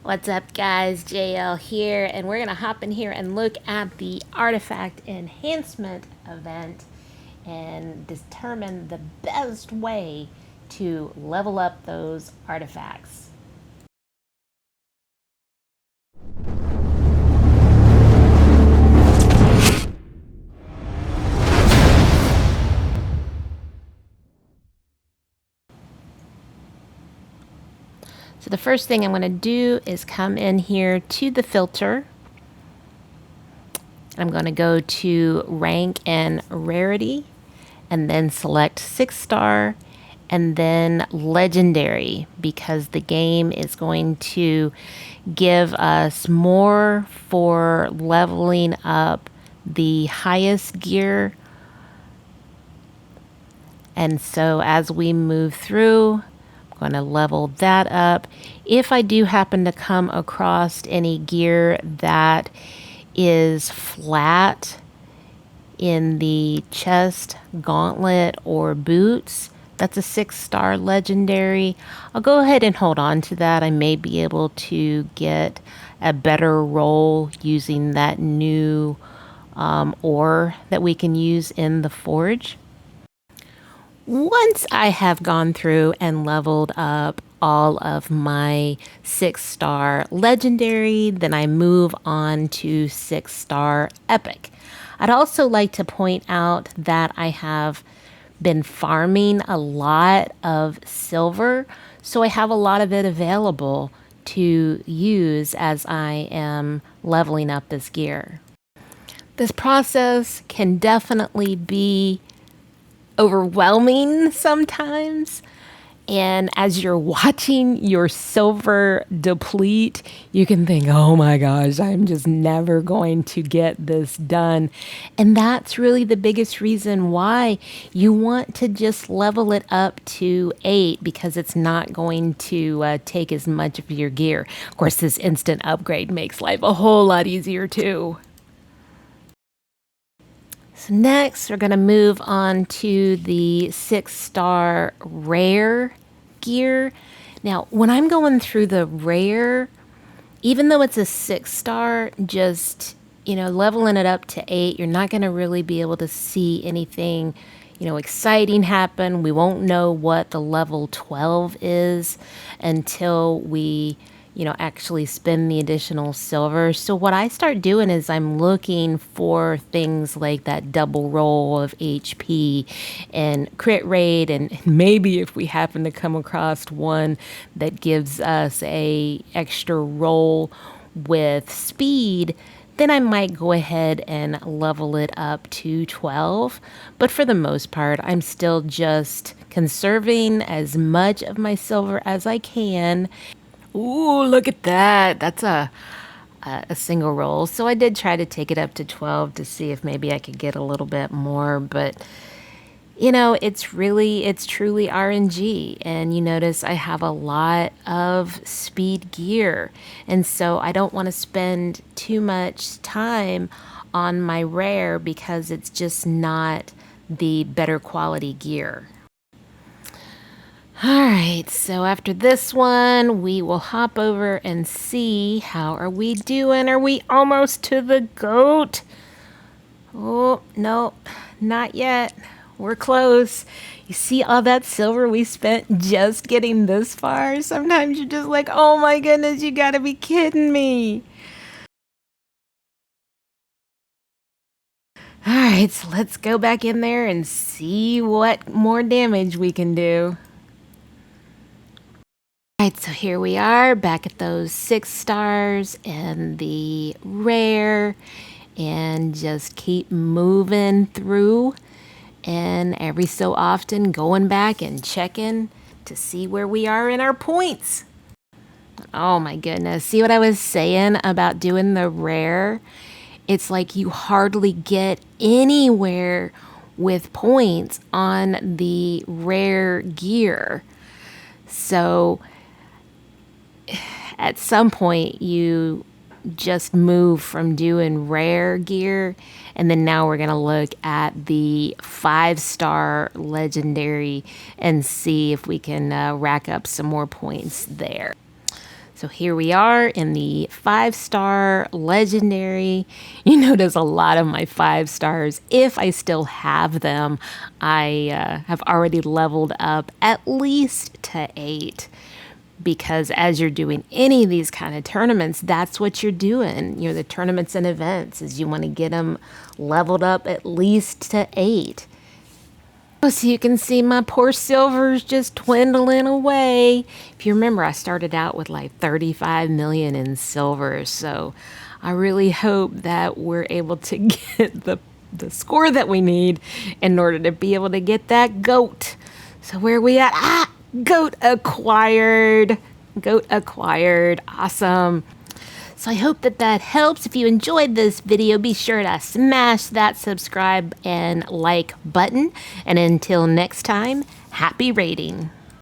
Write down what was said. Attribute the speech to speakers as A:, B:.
A: What's up guys, JL here, and we're going to hop in here and look at the artifact enhancement event and determine the best way to level up those artifacts. So the first thing I'm going to do is come in here to the filter. I'm going to go to rank and rarity and then select 6-star and then legendary, because the game is going to give us more for leveling up the highest gear. And so as we move through, I'm going to level that up. If I do happen to come across any gear that is flat in the chest, gauntlet, or boots, that's a 6-star legendary, I'll go ahead and hold on to that. I may be able to get a better roll using that new ore that we can use in the forge. Once I have gone through and leveled up all of my 6-star legendary, then I move on to 6-star epic. I'd also like to point out that I have been farming a lot of silver, so I have a lot of it available to use as I am leveling up this gear. This process can definitely be overwhelming sometimes, and as you're watching your silver deplete, you can think, oh my gosh, I'm just never going to get this done. And that's really the biggest reason why you want to just level it up to 8, because it's not going to take as much of your gear. Of course, this instant upgrade makes life a whole lot easier too. So next, we're going to move on to the 6-star rare gear. Now, when I'm going through the rare, even though it's a 6-star, just, leveling it up to 8, you're not going to really be able to see anything, exciting happen. We won't know what the level 12 is until we actually spend the additional silver. So what I start doing is I'm looking for things like that double roll of HP and crit rate, and maybe if we happen to come across one that gives us a extra roll with speed, then I might go ahead and level it up to 12. But for the most part, I'm still just conserving as much of my silver as I can. Ooh, look at that. That's a single roll. So I did try to take it up to 12 to see if maybe I could get a little bit more, but it's truly RNG. And you notice I have a lot of speed gear, and so I don't want to spend too much time on my rare because it's just not the better quality gear. All right, so after this one, we will hop over and see how are we doing. Are we almost to the goat? Oh, no, not yet. We're close. You see all that silver we spent just getting this far? Sometimes you're just like, oh my goodness, you gotta be kidding me. All right, so let's go back in there and see what more damage we can do. Alright, so here we are back at those 6-stars and the rare, and just keep moving through, and every so often going back and checking to see where we are in our points. Oh my goodness, see what I was saying about doing the rare? It's like you hardly get anywhere with points on the rare gear. So at some point you just move from doing rare gear, and then now we're going to look at the 5-star legendary and see if we can rack up some more points there. So here we are in the 5-star legendary. You notice a lot of my 5 stars, if I still have them, I have already leveled up at least to 8. Because as you're doing any of these kind of tournaments, that's what you're doing. The tournaments and events is you want to get them leveled up at least to 8. So you can see my poor silver's just dwindling away. If you remember, I started out with like 35 million in silver. So I really hope that we're able to get the score that we need in order to be able to get that goat. So where are we at? Goat acquired. Goat acquired. Awesome. So I hope that helps. If you enjoyed this video, be sure to smash that subscribe and like button. And until next time, happy raiding.